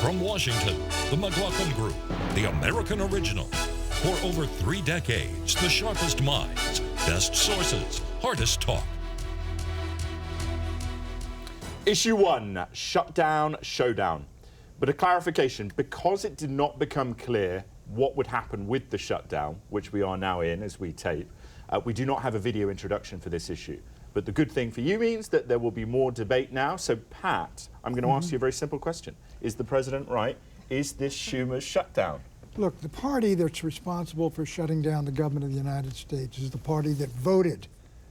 From Washington, the McLaughlin Group, the American original. For over 3 decades, the sharpest minds, best sources, hardest talk. Issue 1, shutdown, showdown. But a clarification, because it did not become clear what would happen with the shutdown, which we are now in as we tape, we do not have a video introduction for this issue. But the good thing for you means that there will be more debate now. So, Pat, I'm going to ask you a very simple question. Is the president right? Is this Schumer's shutdown? Look, the party that's responsible for shutting down the government of the United States is the party that voted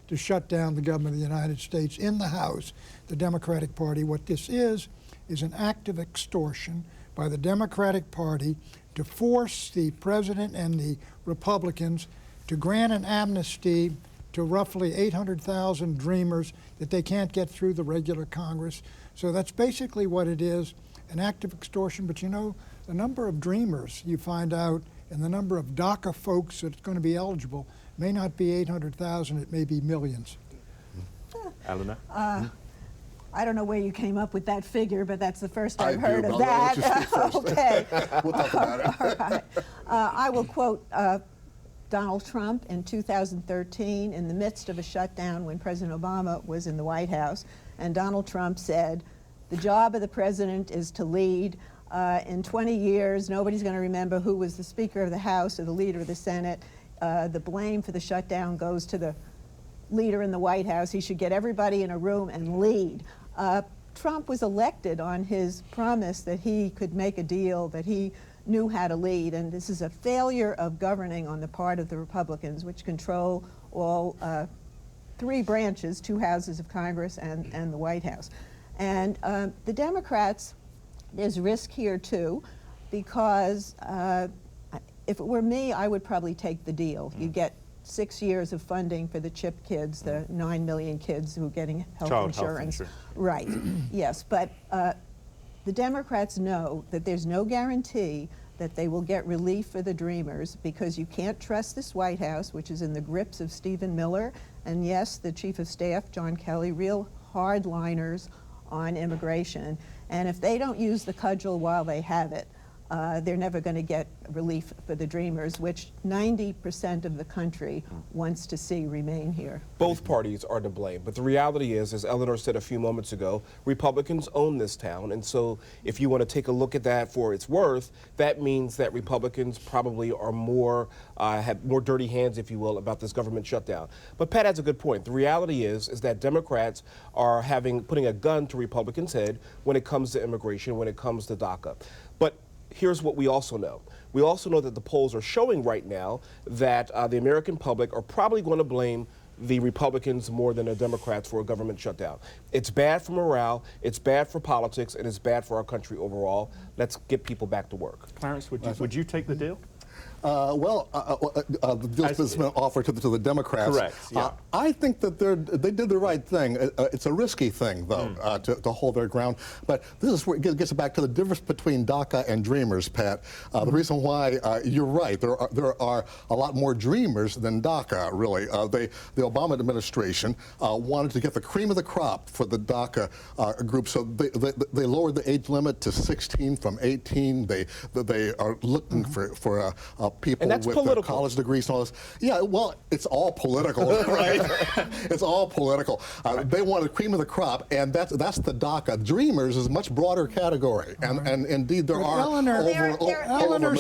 to shut down the government of the United States in the House, the Democratic Party. What this is an act of extortion by the Democratic Party to force the president and the Republicans to grant an amnesty to roughly 800,000 dreamers that they can't get through the regular Congress. So that's basically what it is, an act of extortion. But you know, the number of dreamers you find out and the number of DACA folks that's going to be eligible may not be 800,000, it may be millions. Eleanor? I don't know where you came up with that figure, but that's the first I've I heard do, of but I'll let you that. speak first. Okay. We'll talk about it. All right. I will quote Donald Trump in 2013 in the midst of a shutdown when President Obama was in the White House. And Donald Trump said, "The job of the president is to lead. In 20 years, nobody's going to remember who was the Speaker of the House or the leader of the Senate. The blame for the shutdown goes to the leader in the White House. He should get everybody in a room and lead." Trump was elected on his promise that he could make a deal, that he knew how to lead, and this is a failure of governing on the part of the Republicans, which control all 3 branches, 2 houses of Congress and the White House. And the Democrats, there's risk here too, because if it were me, I would probably take the deal. You get 6 years of funding for the CHIP kids, the 9 million kids who are getting health insurance. Right, yes, but the Democrats know that there's no guarantee that they will get relief for the dreamers because you can't trust this White House, which is in the grips of Stephen Miller, and yes, the Chief of Staff, John Kelly, real hardliners on immigration. And if they don't use the cudgel while they have it, they're never going to get relief for the dreamers, which 90% of the country wants to see remain here. Both parties are to blame, but the reality is, as Eleanor said a few moments ago, Republicans own this town, and so if you want to take a look at that for its worth, that means that Republicans probably are more, have more dirty hands, if you will, about this government shutdown. But Pat has a good point. The reality is that Democrats are putting a gun to Republicans' head when it comes to immigration, when it comes to DACA. But here's what we also know. We also know that the polls are showing right now that the American public are probably going to blame the Republicans more than the Democrats for a government shutdown. It's bad for morale, it's bad for politics, and it's bad for our country overall. Let's get people back to work. Clarence, would you take the deal? The deal that's been offered to the Democrats. Correct, yeah. I think that they did the right thing. It's a risky thing, though, to hold their ground. But this is where it gets back to the difference between DACA and dreamers, Pat. The reason why you're right, there are a lot more dreamers than DACA, really. The Obama administration wanted to get the cream of the crop for the DACA group, so they lowered the age limit to 16 from 18. They are looking for people with college degrees and all this. Yeah, well, it's all political, right? It's all political. They wanted cream of the crop, and that's the DACA. Dreamers is a much broader category, and indeed there are Eleanor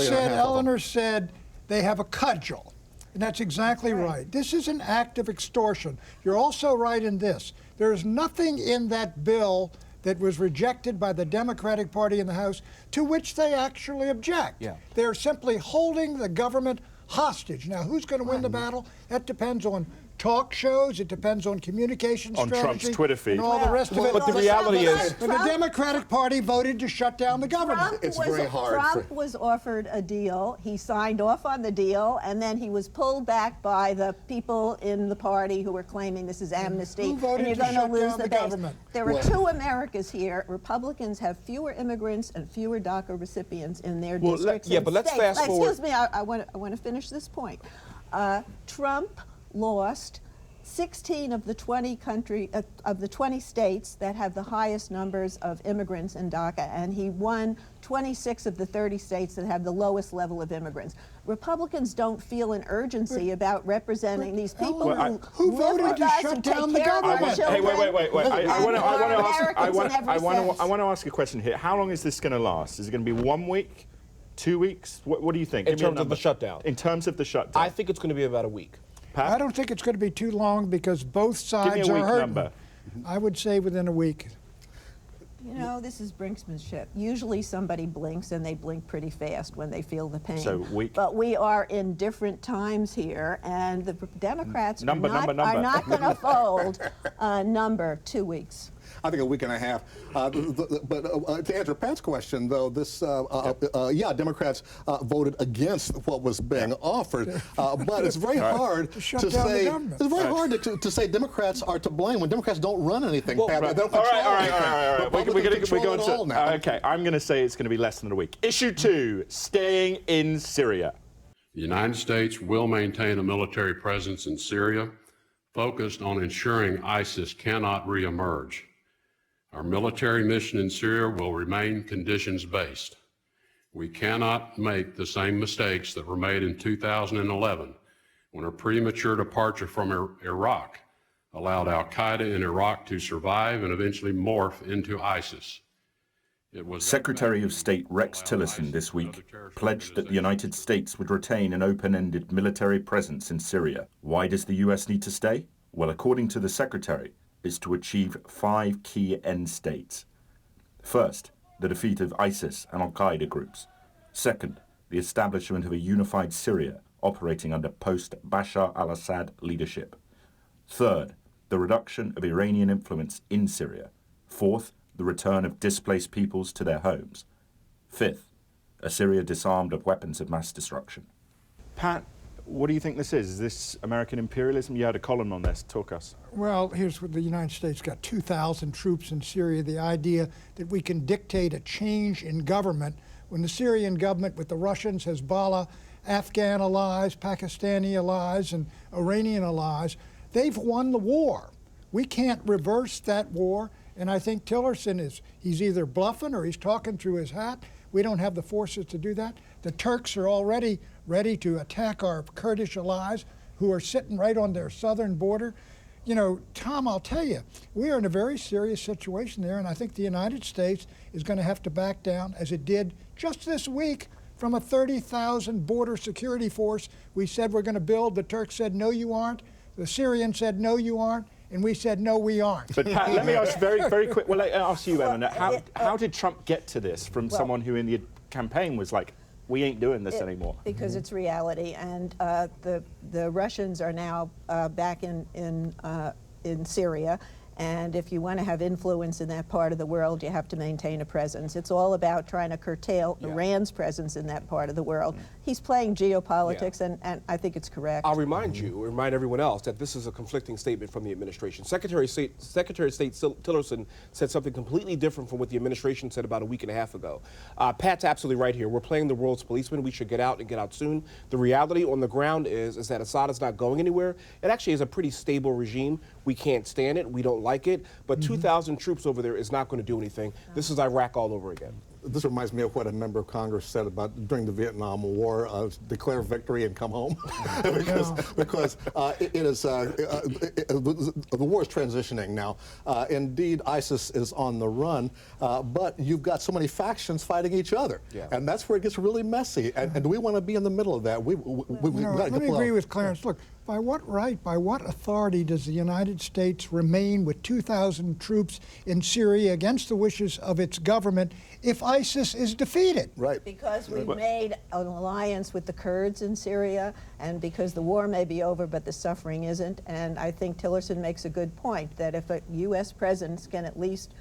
said they have a cudgel, and that's exactly right. This is an act of extortion. You're also right in this. There is nothing in that bill that was rejected by the Democratic Party in the House to which they actually object. Yeah. They're simply holding the government hostage. Now, who's going to win the battle? That depends on talk shows, it depends on communication strategy, on Trump's Twitter feed, and all the rest of it. But the reality is, the Democratic Party voted to shut down the government. It's very hard. Trump was offered a deal. He signed off on the deal, and then he was pulled back by the people in the party who were claiming this is amnesty, Who voted and you're to going to shut lose down the the base. government? There are 2 Americas here. Republicans have fewer immigrants and fewer DACA recipients in their districts. But let's states. fast forward. Excuse me, I want to finish this point. Trump lost 16 of the 20 states that have the highest numbers of immigrants in DACA, and he won 26 of the 30 states that have the lowest level of immigrants. Republicans don't feel an urgency about representing these people who live voted with to us shut and down take the care of our government? children. Hey, wait. I want to I ask a question here. How long is this going to last? Is it going to be 1 week, 2 weeks? What do you think? In terms of the shutdown? In terms of the shutdown. I think it's going to be about a week. Pat? I don't think it's going to be too long because both sides Give me a week are hurting. number. I would say within a week. You know, this is brinksmanship. Usually somebody blinks, and they blink pretty fast when they feel the pain. So week. But we are in different times here, and the Democrats are Number. not going to fold. Number, 2 weeks. I think a week and a half. But to answer Pat's question, though, this, Democrats voted against what was being offered. But it's very hard to shut down the say. government. It's very hard to say Democrats are to blame when Democrats don't run anything. Pat. They don't control All right. anything. We're going it all to. now. Okay, I'm going to say it's going to be less than a week. Issue 2: staying in Syria. The United States will maintain a military presence in Syria, focused on ensuring ISIS cannot reemerge. Our military mission in Syria will remain conditions-based. We cannot make the same mistakes that were made in 2011 when a premature departure from Iraq allowed al-Qaeda in Iraq to survive and eventually morph into ISIS. Secretary of State Rex Tillerson this week pledged that the United States would retain an open-ended military presence in Syria. Why does the U.S. need to stay? Well, according to the Secretary, is to achieve 5 key end states. First, the defeat of ISIS and al-Qaeda groups. Second, the establishment of a unified Syria operating under post-Bashar al-Assad leadership. Third, the reduction of Iranian influence in Syria. Fourth, the return of displaced peoples to their homes. Fifth, a Syria disarmed of weapons of mass destruction. Pat, what do you think this is? Is this American imperialism? You had a column on this. Talk us. Well, here's what the United States got 2,000 troops in Syria. The idea that we can dictate a change in government when the Syrian government with the Russians, Hezbollah, Afghan allies, Pakistani allies, and Iranian allies, they've won the war. We can't reverse that war, and I think Tillerson he's either bluffing or he's talking through his hat. We don't have the forces to do that. The Turks are already ready to attack our Kurdish allies who are sitting right on their southern border. You know, Tom, I'll tell you, we are in a very serious situation there, and I think the United States is going to have to back down, as it did just this week, from a 30,000 border security force we said we're going to build. The Turks said, no, you aren't. The Syrians said, no, you aren't. And we said, no, we aren't. But Pat, let me ask very quick. Well, I'll ask you, Eleanor. How did Trump get to this from someone who in the campaign was like, we ain't doing this anymore? Because it's reality, and the Russians are now back in Syria. And if you want to have influence in that part of the world, you have to maintain a presence. It's all about trying to curtail Iran's presence in that part of the world. He's playing geopolitics, and I think it's correct. I'll remind everyone else that this is a conflicting statement from the administration. Secretary of State Tillerson said something completely different from what the administration said about a week and a half ago. Pat's absolutely right here. We're playing the world's policeman. We should get out and get out soon. The reality on the ground is that Assad is not going anywhere. It actually is a pretty stable regime. We can't stand it. We don't like it. But 2,000 troops over there is not going to do anything. This is Iraq all over again. This reminds me of what a member of Congress said about during the Vietnam War: declare victory and come home, because it is the war is transitioning now. Indeed, ISIS is on the run, but you've got so many factions fighting each other, and that's where it gets really messy. And do we want to be in the middle of that? Let me agree with Clarence. Look, by what right, by what authority does the United States remain with 2,000 troops in Syria against the wishes of its government if ISIS is defeated? Right. Because we made an alliance with the Kurds in Syria, and because the war may be over, but the suffering isn't. And I think Tillerson makes a good point that if a U.S. presence can at least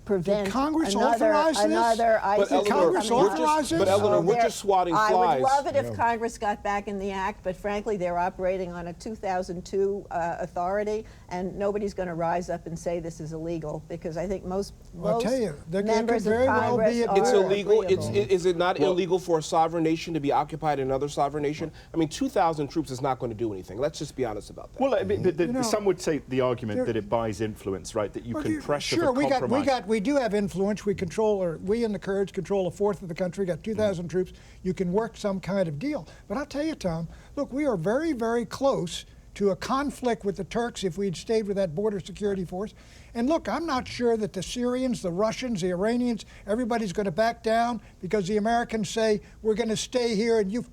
prevent Did Congress another authorize this? ISIS Did Congress authorize this? But Eleanor, we're just swatting flies. I would love it if Congress got back in the act, but frankly, they're operating on a 2002 authority, and nobody's going to rise up and say this is illegal, because I think most I'll tell you, members very of well Congress be are It's illegal. agreeable. Is it not illegal for a sovereign nation to be occupied in another sovereign nation? I mean, 2,000 troops is not going to do anything. Let's just be honest about that. Well, I mean, some would say the argument that it buys influence, right? That you can pressure for compromise. We do have influence. We control, or we and the Kurds control a fourth of the country. Got 2,000 troops. You can work some kind of deal. But I'll tell you, Tom, look, we are very, very close to a conflict with the Turks if we'd stayed with that border security force. And look, I'm not sure that the Syrians, the Russians, the Iranians, everybody's going to back down because the Americans say we're going to stay here and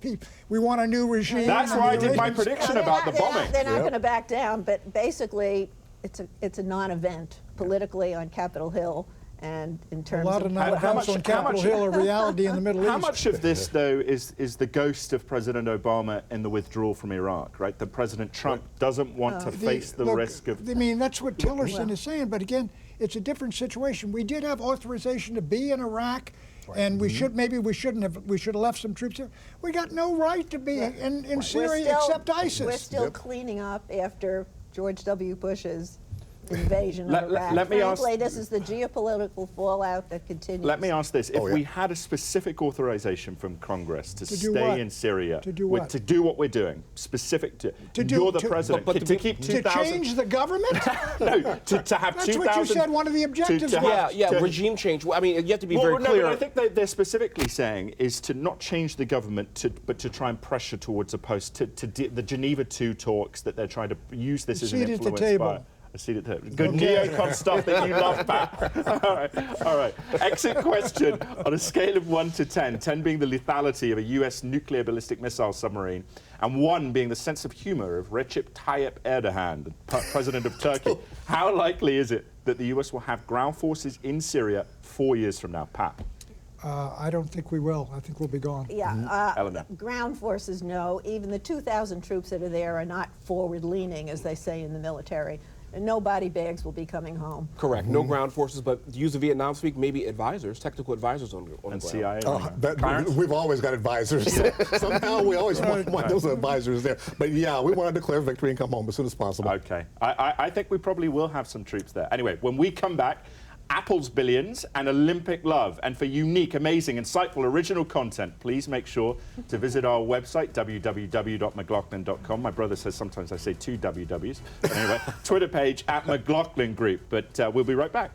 we want a new regime. That's why I did my prediction about the bombing. They're not going to back down, but basically, it's a non-event politically on Capitol Hill. And in terms a lot of non-events on Capitol Hill are reality in the Middle East. How much of this, though, is the ghost of President Obama in the withdrawal from Iraq, right? That President Trump doesn't want to face the risk of... I mean, that's what Tillerson is saying, but again, it's a different situation. We did have authorization to be in Iraq, and we should have left some troops there. We got no right to be in Syria except ISIS. We're still cleaning up after George W. Bush's invasion of Iraq. Frankly, this is the geopolitical fallout that continues. Let me ask this. If we had a specific authorization from Congress to stay what? in Syria, to do what? To do what we're doing, specific to you're the president, to keep 2,000... To change the government? No, to have 2,000... That's what you said one of the objectives was. Yeah, regime change. I mean, you have to be very clear. But I think they're specifically saying is to not change the government, but to try and pressure towards a post, the Geneva II talks that they're trying to use this as an influence at the table. A seat at the table. Good neocon stuff that you love, Pat. All right. Exit question on a scale of 1 to 10, 10 being the lethality of a U.S. nuclear ballistic missile submarine, and 1 being the sense of humor of Recep Tayyip Erdogan, the president of Turkey. How likely is it that the U.S. will have ground forces in Syria 4 years from now, Pat? I don't think we will. I think we'll be gone. Yeah, Eleanor. Ground forces, no. Even the 2,000 troops that are there are not forward-leaning, as they say in the military. And no body bags will be coming home. Correct. No ground forces, but to use the Vietnam speak, maybe advisors, technical advisors on the ground. CIA. We've always got advisors. Somehow we always want those advisors there. But yeah, we want to declare victory and come home as soon as possible. Okay. I think we probably will have some troops there. Anyway, when we come back, Apple's billions and Olympic love. And for unique, amazing, insightful, original content, please make sure to visit our website, www.mclaughlin.com. My brother says sometimes I say 2 WWs. But anyway, Twitter page @McLaughlin Group. But we'll be right back.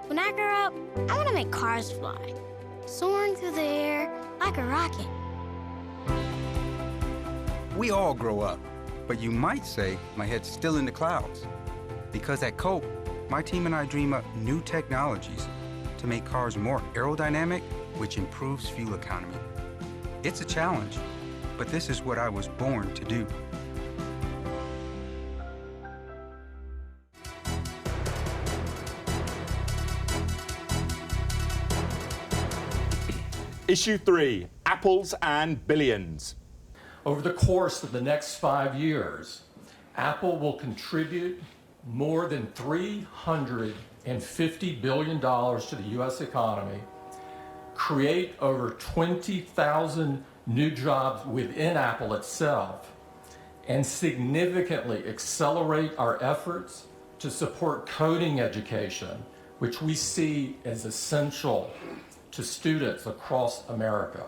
When I grow up, I want to make cars fly, soaring through the air like a rocket. We all grow up, but you might say my head's still in the clouds. Because at Cope, my team and I dream up new technologies to make cars more aerodynamic, which improves fuel economy. It's a challenge, but this is what I was born to do. Issue 3, Apples and Billions. Over the course of the next 5 years, Apple will contribute more than $350 billion to the U.S. economy, create over 20,000 new jobs within Apple itself, and significantly accelerate our efforts to support coding education, which we see as essential to students across America.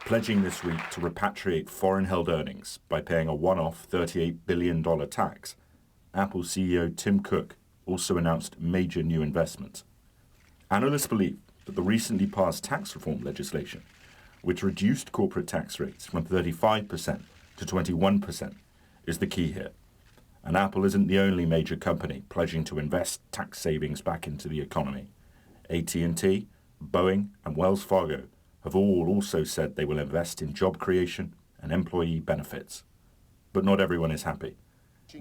Pledging this week to repatriate foreign-held earnings by paying a one-off $38 billion tax, Apple CEO Tim Cook also announced major new investments. Analysts believe that the recently passed tax reform legislation, which reduced corporate tax rates from 35% to 21%, is the key here. And Apple isn't the only major company pledging to invest tax savings back into the economy. AT&T, Boeing, and Wells Fargo have all also said they will invest in job creation and employee benefits. But not everyone is happy.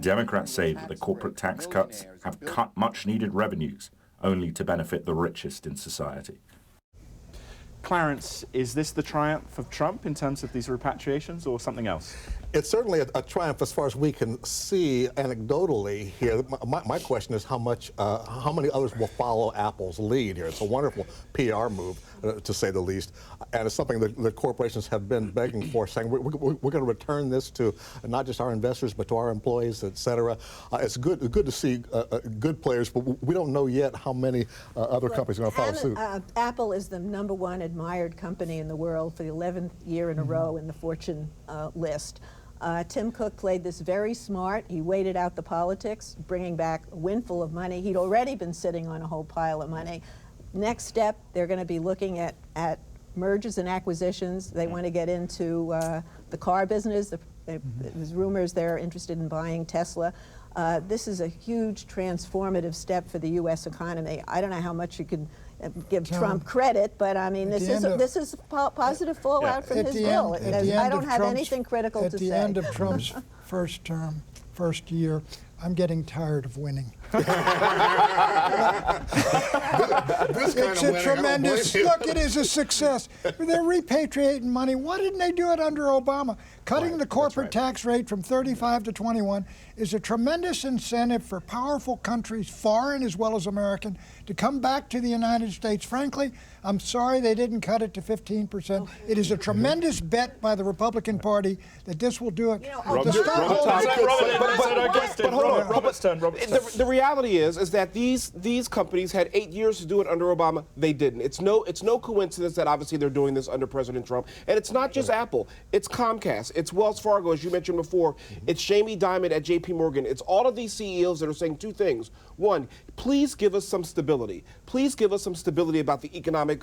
Democrats say that the corporate tax cuts have cut much-needed revenues only to benefit the richest in society. Clarence, is this the triumph of Trump in terms of these repatriations or something else? It's certainly a triumph as far as we can see anecdotally here. My question is how many others will follow Apple's lead here. It's a wonderful PR move, to say the least, and it's something that the corporations have been begging for, saying we're going to return this to not just our investors but to our employees, et cetera. It's good to see good players, but we don't know yet how many other companies are going to follow suit. Apple is the #1 admired company in the world for the 11th year in a row in the Fortune list. Tim Cook played this very smart. He waited out the politics, bringing back a windfall of money. He'd already been sitting on a whole pile of money. Next step, they're going to be looking at mergers and acquisitions. They want to get into the car business. There's rumors they're interested in buying Tesla. This is a huge transformative step for the U.S. economy. I don't know how much you can give Trump credit, but I mean, this is positive fallout from his bill. I don't have anything critical to say. At the end of Trump's first term, first year, I'm getting tired of winning. This kind It's of a winning, tremendous, look, it is a success. They're repatriating money. Why didn't they do it under Obama? Cutting the corporate tax rate from 35 to 21 is a tremendous incentive for powerful countries, foreign as well as American, to come back to the United States. Frankly, I'm sorry they didn't cut it to 15%. It is a tremendous bet by the Republican Party that this will do it. The reality is that these companies had 8 years to do it under Obama. They didn't. It's no coincidence that obviously they're doing this under President Trump. And it's not just Apple. It's Comcast. It's Wells Fargo, as you mentioned before. It's Jamie Dimon at J.P. Morgan. It's all of these CEOs that are saying two things. One, please give us some stability. Please give us some stability about the economic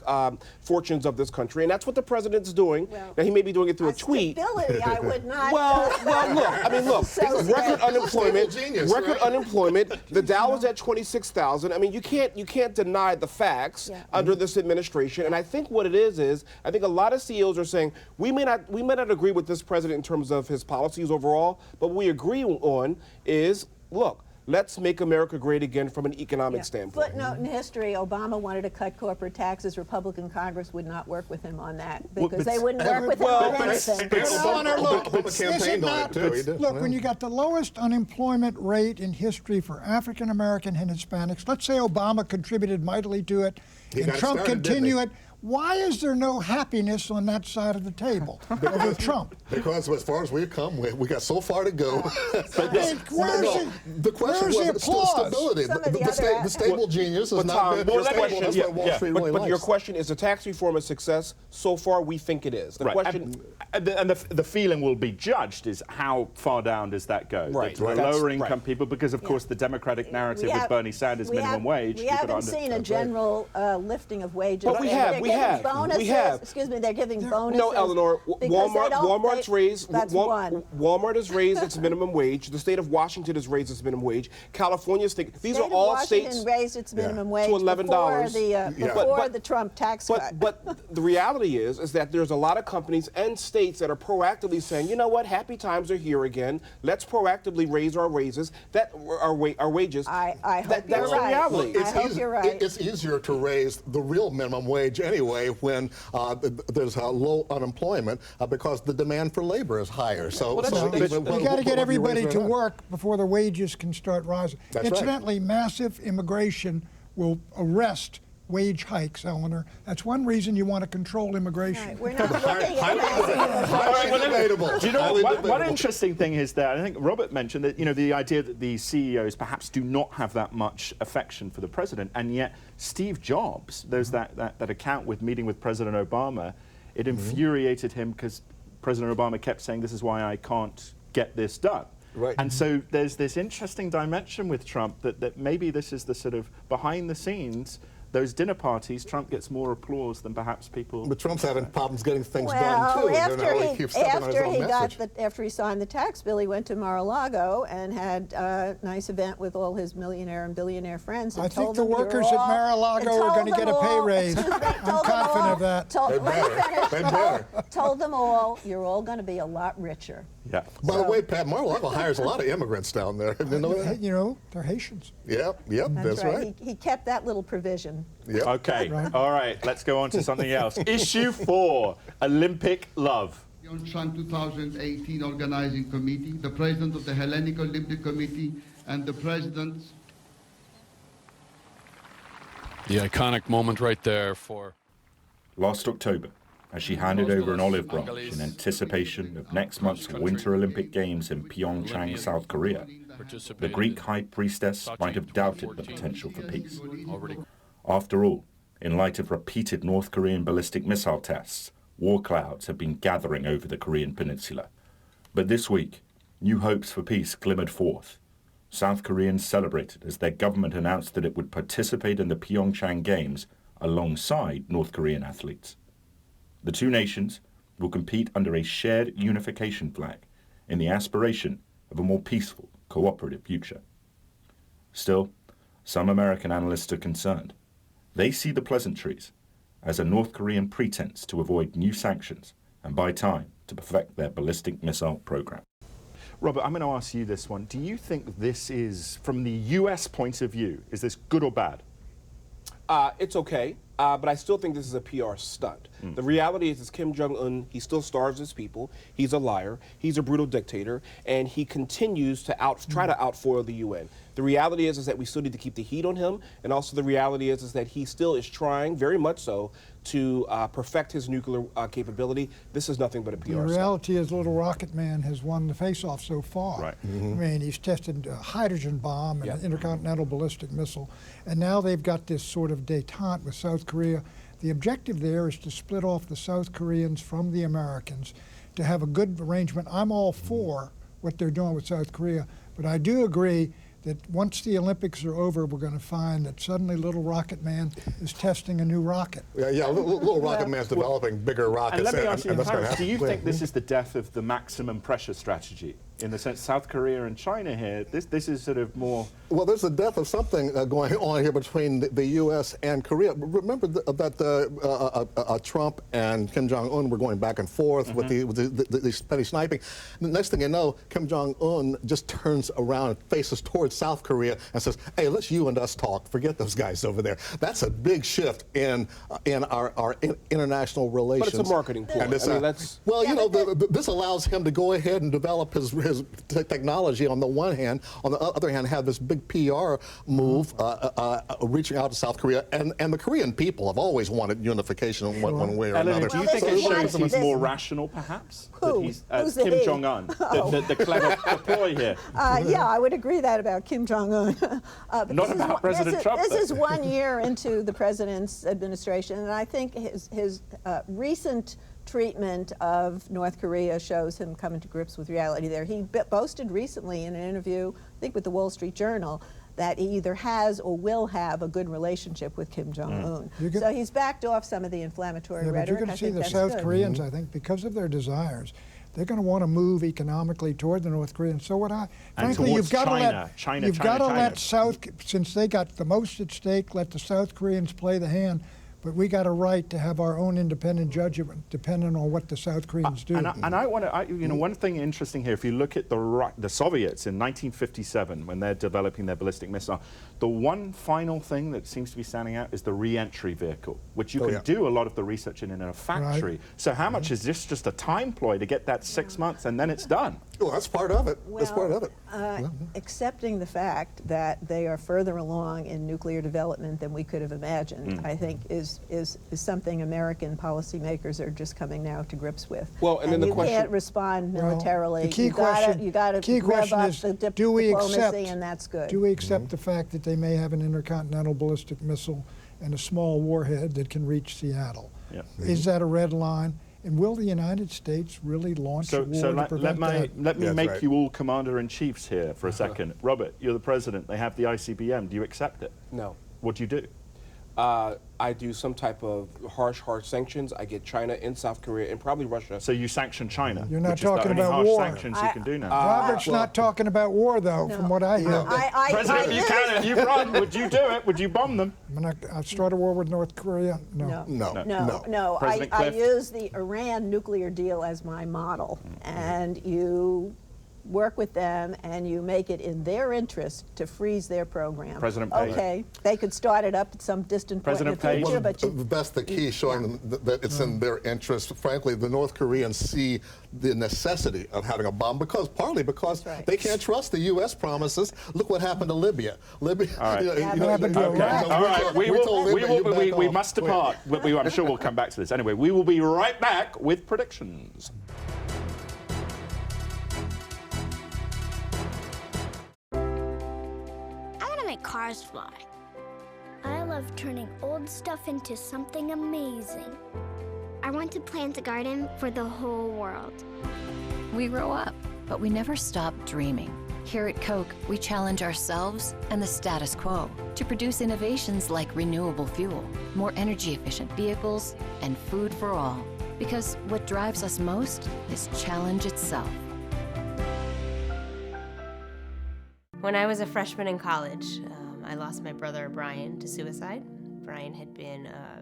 fortunes of this country. And that's what the president's doing. Well, now, he may be doing it through a tweet. Stability, I would not. Well, look. So record unemployment. Unemployment. The Dow is at 26,000. I mean, you can't deny the facts under this administration. And I think what it is I think a lot of CEOs are saying we may not agree with this president in terms of his policies overall, but what we agree on is, look, let's make America great again from an economic standpoint. Footnote in history, Obama wanted to cut corporate taxes. Republican Congress would not work with him on that because they wouldn't work with him on anything. Look, when you got the lowest unemployment rate in history for African American and Hispanics, let's say Obama contributed mightily to it, and Trump continue it. Why is there no happiness on that side of the table over Trump? Because as far as we've come, we got so far to go. The question was stability. The stable genius is not stable. That's what Wall Street really likes. But your question, is the tax reform a success? So far, we think it is. The question, and the feeling will be judged is how far down does that go? Right. To lower income people, because of course the Democratic narrative with Bernie Sanders minimum wage. We haven't seen a general lifting of wages. But we have. Excuse me, they're giving bonuses. No, Eleanor, Walmart has raised its minimum wage. The state of Washington has raised its minimum wage. California's these are all states. Washington raised its minimum wage to $11 before the Trump tax cut. But the reality is that there's a lot of companies and states that are proactively saying, you know what, happy times are here again. Let's proactively raise our wages. Our wages. I hope you're right. The reality. I hope you're right. It's easier to raise the real minimum wage anyway when there's low unemployment because the demand for labor is higher. So you got to get everybody to work before the wages can start rising. Incidentally, massive immigration will arrest wage hikes, Eleanor. That's one reason you want to control immigration. Right. We're not looking Do you know one interesting thing is that I think Robert mentioned that the idea that the CEOs perhaps do not have that much affection for the president, and yet Steve Jobs, there's that account with meeting with President Obama, it infuriated him because President Obama kept saying this is why I can't get this done. Right. And so there's this interesting dimension with Trump that maybe this is the sort of behind the scenes. Those dinner parties, Trump gets more applause than perhaps people. But Trump's having problems getting things done too. After he signed the tax bill, he went to Mar-a-Lago and had a nice event with all his millionaire and billionaire friends. And I think the workers at Mar-a-Lago are going to get a pay raise. I'm confident of that. Told them all, you're all going to be a lot richer. Yeah. By the way, Pat, Mar-a-Lago hires a lot of immigrants down there. You know that? You know, they're Haitians. Yep, that's right. He kept that little provision. Yep. Okay, all right, let's go on to something else. Issue 4, Olympic love. Pyeongchang 2018 Organizing Committee, the President of the Hellenic Olympic Committee, and the President. The iconic moment right there for... Last October, as she handed over an olive branch in anticipation of next month's Winter Olympic Games in Pyeongchang, South Korea, the Greek high priestess might have doubted the potential for peace. After all, in light of repeated North Korean ballistic missile tests, war clouds have been gathering over the Korean peninsula. But this week, new hopes for peace glimmered forth. South Koreans celebrated as their government announced that it would participate in the Pyeongchang Games alongside North Korean athletes. The two nations will compete under a shared unification flag in the aspiration of a more peaceful, cooperative future. Still, some American analysts are concerned. They see the pleasantries as a North Korean pretense to avoid new sanctions and buy time to perfect their ballistic missile program. Robert, I'm going to ask you this one. Do you think this is, from the US point of view, is this good or bad? It's okay, but I still think this is a PR stunt. The reality is Kim Jong-un, he still starves his people, he's a liar, he's a brutal dictator, and he continues to try to outfoil the UN. The reality is that we still need to keep the heat on him, and also the reality is that he still is trying, very much so, to perfect his nuclear capability. This is nothing but a PR stunt. The reality is Little Rocket Man has won the face-off so far. Right. I mean, he's tested a hydrogen bomb and an intercontinental ballistic missile, and now they've got this sort of détente with South Korea. The objective there is to split off the South Koreans from the Americans, to have a good arrangement. I'm all for what they're doing with South Korea, but I do agree that once the Olympics are over, we're going to find that suddenly Little Rocket Man is testing a new rocket. Yeah, Little Rocket Man's developing bigger rockets. And let me ask you, that's Clarence, do you happen. think this is the death of the maximum pressure strategy? In the sense, South Korea and China here, this is sort of more... Well, there's a death of something going on here between the U.S. and Korea. Remember that Trump and Kim Jong-un were going back and forth with the petty sniping. The next thing you know, Kim Jong-un just turns around and faces towards South Korea and says, hey, let's you and us talk. Forget those guys over there. That's a big shift in our international relations. But it's a marketing point. And well, you know, this allows him to go ahead and develop his technology on the one hand, on the other hand, have this big PR move reaching out to South Korea, and the Korean people have always wanted unification in one way or Eleanor, another. do you think it shows he's more rational, perhaps? Who? Who's Kim Jong-un, the clever ploy here. Yeah, I would agree that about Kim Jong-un. Not about President Trump. This is 1 year into the president's administration, and I think his recent treatment of North Korea shows him coming to grips with reality there. He boasted recently in an interview, I think with the Wall Street Journal, that he either has or will have a good relationship with Kim Jong-un. So he's backed off some of the inflammatory rhetoric. But you're going to see the South Koreans, I think, because of their desires, they're going to want to move economically toward the North Koreans. So frankly, you've got to let South, since they got the most at stake, let the South Koreans play the hand. But we got a right to have our own independent judgment, depending on what the South Koreans do. And I want to, you know, one thing interesting here, if you look at the Soviets in 1957, when they're developing their ballistic missile, the one final thing that seems to be standing out is the re-entry vehicle, which you can do a lot of the research in a factory. Right. So how much is this just a time ploy to get that 6 months and then it's done? Well, that's part of it. That's part of it. Accepting the fact that they are further along in nuclear development than we could have imagined, I think, is something American policymakers are just coming now to grips with. Well, and then the question, you can't respond militarily. The key question, you got to rev up the diplomacy, and that's good. Do we accept the fact that they may have an intercontinental ballistic missile and a small warhead that can reach Seattle? Is that a red line? And will the United States really launch a war to prevent that? Let me make you all commander-in-chiefs here for a second. Robert, you're the president. They have the ICBM. Do you accept it? No. What do you do? I do some type of harsh sanctions. I get China and South Korea and probably Russia. So you sanction China? You're not which is the talking only about harsh war. sanctions you can do now. Robert's not talking about war, though, from what I hear. President Buchanan, you run. Would you do it? Would you bomb them? I'll start a war with North Korea? No. I use the Iran nuclear deal as my model, and you work with them and you make it in their interest to freeze their program. President Page. Okay, they could start it up at some distant point in the future, but that's the key, showing them that it's in their interest. Frankly, the North Koreans see the necessity of having a bomb partly because they can't trust the U.S. promises. Look what happened to Libya. Libya. All right. We must depart. I'm sure we'll come back to this. Anyway, we will be right back with predictions. Make cars fly. I love turning old stuff into something amazing. I want to plant a garden for the whole world. We grow up, but we never stop dreaming. Here at Coke, we challenge ourselves and the status quo to produce innovations like renewable fuel, more energy-efficient vehicles, and food for all. Because what drives us most is challenge itself. When I was a freshman in college, I lost my brother Brian to suicide. Brian had been a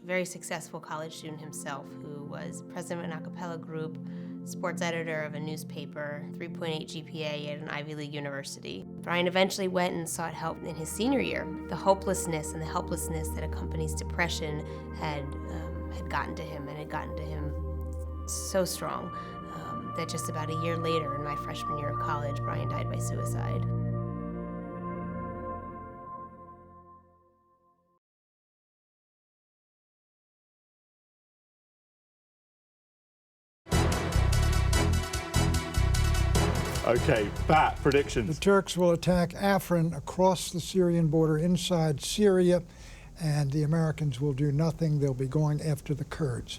very successful college student himself who was president of an a cappella group, sports editor of a newspaper, 3.8 GPA at an Ivy League university. Brian eventually went and sought help in his senior year. The hopelessness and the helplessness that accompanies depression had gotten to him, and had gotten to him so strong that just about a year later, in my freshman year of college, Brian died by suicide. Okay, Pat, predictions. The Turks will attack Afrin across the Syrian border inside Syria, and the Americans will do nothing. They'll be going after the Kurds.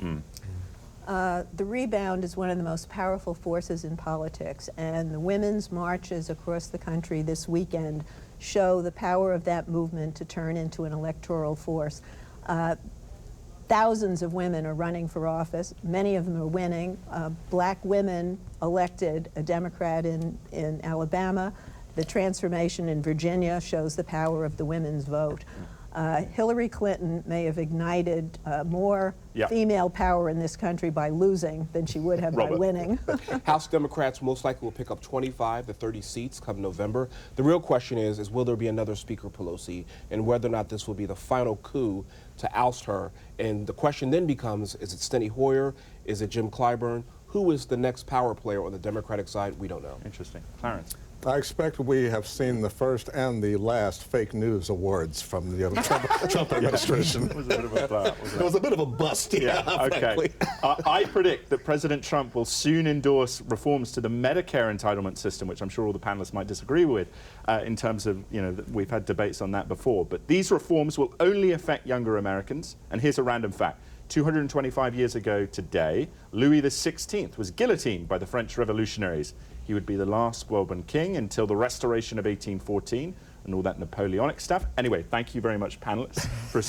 The rebound is one of the most powerful forces in politics, and the women's marches across the country this weekend show the power of that movement to turn into an electoral force. Thousands of women are running for office. Many of them are winning. Black women elected a Democrat in Alabama. The transformation in Virginia shows the power of the women's vote. Hillary Clinton may have ignited more female power in this country by losing than she would have by winning. House Democrats most likely will pick up 25 to 30 seats come November. The real question is will there be another Speaker Pelosi, and whether or not this will be the final coup to oust her. And the question then becomes, is it Steny Hoyer? Is it Jim Clyburn? Who is the next power player on the Democratic side? We don't know. Interesting. Clarence. I expect we have seen the first and the last fake news awards from the Trump administration. It was a bit of a bust. It was a bit of a bust, okay. I predict that President Trump will soon endorse reforms to the Medicare entitlement system, which I'm sure all the panelists might disagree with in terms of, we've had debates on that before. But these reforms will only affect younger Americans. And here's a random fact. 225 years ago today, Louis XVI was guillotined by the French revolutionaries. He would be the last Bourbon king until the restoration of 1814 and all that Napoleonic stuff. Anyway, thank you very much, panelists, for a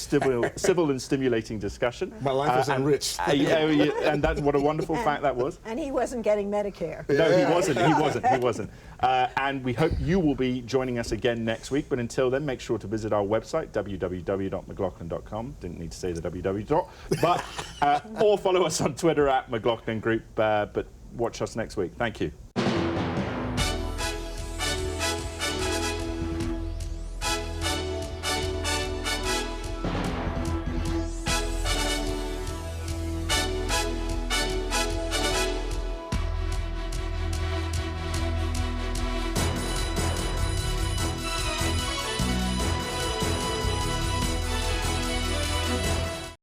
civil and stimulating discussion. My life is enriched. And that's what a wonderful fact that was. And he wasn't getting Medicare. No, he wasn't. And we hope you will be joining us again next week. But until then, make sure to visit our website, www.mclaughlin.com. Didn't need to say the www. But or follow us on Twitter @McLaughlin Group. But watch us next week. Thank you.